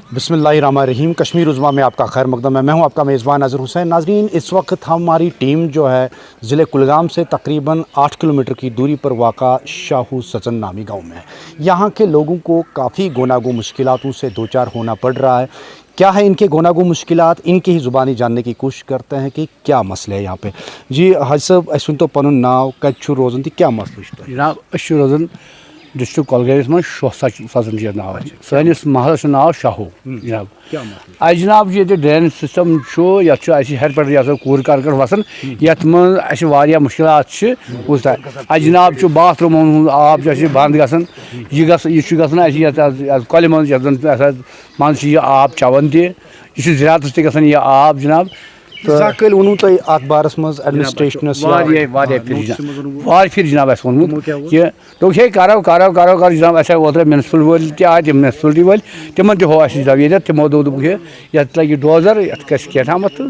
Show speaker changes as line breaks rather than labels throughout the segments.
बिस्मिल्लाहिर्रहमानिर्रहीम। कश्मीर उज़्मा में आपका खैर मक़दम है। मैं हूं आपका मेज़बान अज़हर हुसैन। नाज़रीन, इस वक्त हमारी टीम जो है ज़िले कुलगाम से तकरीबन 8 किलोमीटर की दूरी पर वाक़ा शाहू सचन नामी गाँव में है। यहाँ के लोगों को काफ़ी गुनागो मुश्किलातों से दो चार होना पड़ रहा है। क्या है इनके गुनागो मुश्किलात, इनकी ही ज़ुबानी जानने की कोशिश करते हैं कि क्या मसले है यहाँ पे। जी हज साहब, अस तो पन नाव कत रोज़ान तो क्या मसला
जनाब रोज़ान डिस्ट्रिक्ट कॉलगैस में सचन नाव सैनिस महल नाव शाहू जनाब आज जनाब ये ड्रेन सिस्टम हर पे कूर कारकट वसान ये मह मुश्किलात आज जनाब बाथरूम आब बंद गल कल मन आब चवन तह ज़रातस तह आब जनाब
कल वोनू तुम अत बारस मज एडमिनिस्ट्रेशनस
फिर जनाब वोनमुत कि दोहे करो करो करो करो जनाब ओतर म्यूनसिपल वाल आए म्यूनसिपलिटी वाल तिमन हो जनाब ये तिमो दोप ये लगे डोजर कथामत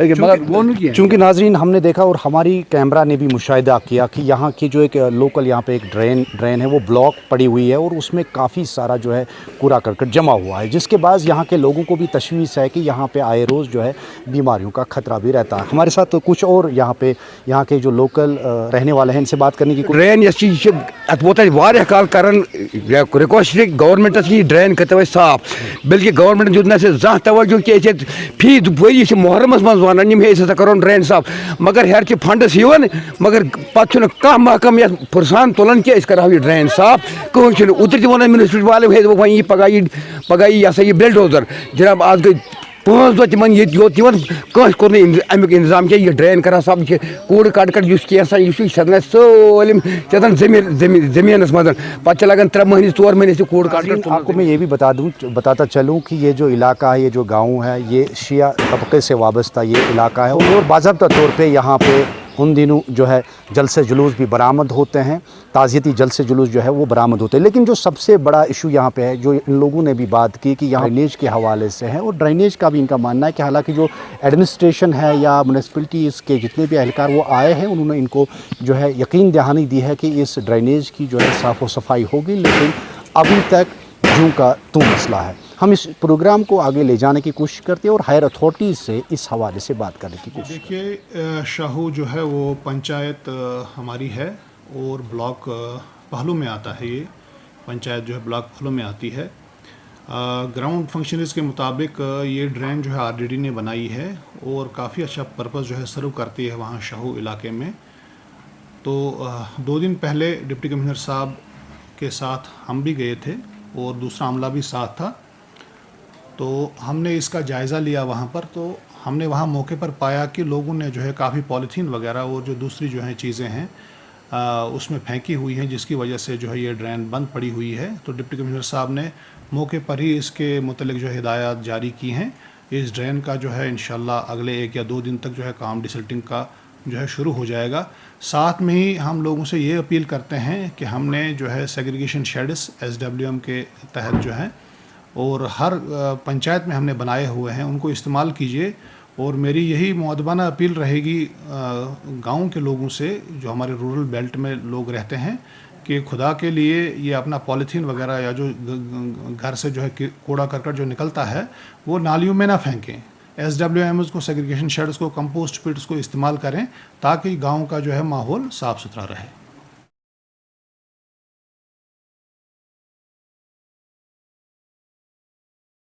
मगर
चूँकि नाजरीन हमने देखा और हमारी कैमरा ने भी मुशाहिदा किया कि यहाँ की जो एक लोकल यहाँ पे एक ड्रेन है वो ब्लॉक पड़ी हुई है और उसमें काफ़ी सारा जो है कूड़ा करकट जमा हुआ है, जिसके बाद यहाँ के लोगों को भी तशवीश है कि यहाँ पे आए रोज़ जो है बीमारियों का खतरा भी रहता है। हमारे साथ तो कुछ और यहाँ के जो लोकल रहने वाले हैं, इनसे बात करने की
ड्रेन वोत काल कर रिक्वेस्ट गवर्नमेंट की ड्रेन कर साफ, बल्कि गवर्नमेंट दुत ना जहाँ तवज्जो कि फी वरी मुहर्रमस मज वन हसा करो ड्रेन साफ, मगर हर फंडस मगर पे कह महकम ये फुरसान तुलान कि करो ये ड्रेन साफ कहीं उतर वन म्यूनसिपल वाले वही पगह यह हसा यह बिल्डोजर जनाब आज गई 5 दह तिमन ये कह कोर अमुक इंतजाम क्या ड्रेन कर साफ कूड़ कटकट सदन सालम चतन जमीनस मज पे लगन 3 महीने 4 महीने से कूड़ कटकट।
आपको मैं ये भी बताता चलूँ कि ये जो इलाका है, ये जो गाँव है, ये शिया तबके से वाबस्ता ये इलाका है और बाज़ाब्ता तौर पर यहाँ पे उन दिनों जो है जलसे जुलूस भी बरामद होते हैं, ताज़ियती जलसे जुलूस जो है वो बरामद होते हैं। लेकिन जो सबसे बड़ा इशू यहाँ पे है, जो इन लोगों ने भी बात की कि यहाँ ड्रेनेज के हवाले से है, और ड्रेनेज का भी इनका मानना है कि हालांकि जो एडमिनिस्ट्रेशन है या म्यूनसिपलिटीज़ के जितने भी एहलकार वो आए हैं, उन्होंने इनको जो है यकीन दहानी दी है कि इस ड्रेनेज की जो है साफ़ व सफाई होगी, लेकिन अभी तक जूं का तू मसला है। हम इस प्रोग्राम को आगे ले जाने की कोशिश करते हैं और हायर अथॉरिटीज़ से इस हवाले से बात करने की कोशिश।
देखिए, शाहू जो है वो पंचायत हमारी है और ब्लॉक पहलू में आता है। ये पंचायत जो है ब्लॉक पहलू में आती है। ग्राउंड फंक्शनरीज के मुताबिक ये ड्रेन जो है आरडीडी ने बनाई है और काफ़ी अच्छा पर्पस जो है सर्व करती है वहाँ शाहू इलाके में। तो 2 दिन पहले डिप्टी कमिश्नर साहब के साथ हम भी गए थे और दूसरा अमला भी साथ था। तो हमने इसका जायज़ा लिया वहाँ पर, तो हमने वहाँ मौके पर पाया कि लोगों ने जो है काफ़ी पॉलीथीन वगैरह और जो दूसरी जो है चीज़ें हैं उसमें फेंकी हुई हैं, जिसकी वजह से जो है ये ड्रेन बंद पड़ी हुई है। तो डिप्टी कमिश्नर साहब ने मौके पर ही इसके मुतल्लिक जो हिदायत जारी की हैं। इस ड्रेन का जो है इंशाल्लाह अगले 1 या 2 दिन तक जो है काम डिसल्टिंग का जो है शुरू हो जाएगा। साथ में ही हम लोगों से ये अपील करते हैं कि हमने जो है सेग्रीगेशन शेड्स SWM के तहत जो है और हर पंचायत में हमने बनाए हुए हैं, उनको इस्तेमाल कीजिए। और मेरी यही मुअद्दबाना अपील रहेगी गांव के लोगों से, जो हमारे रूरल बेल्ट में लोग रहते हैं, कि खुदा के लिए ये अपना पॉलीथीन वगैरह या जो घर से जो है कूड़ा करकट जो निकलता है वो नालियों में ना फेंकें। SWMs को, सेग्रीगेशन शेड्स को, कंपोस्ट पिट्स को इस्तेमाल करें ताकि गाँव का जो है माहौल साफ़ सुथरा रहे।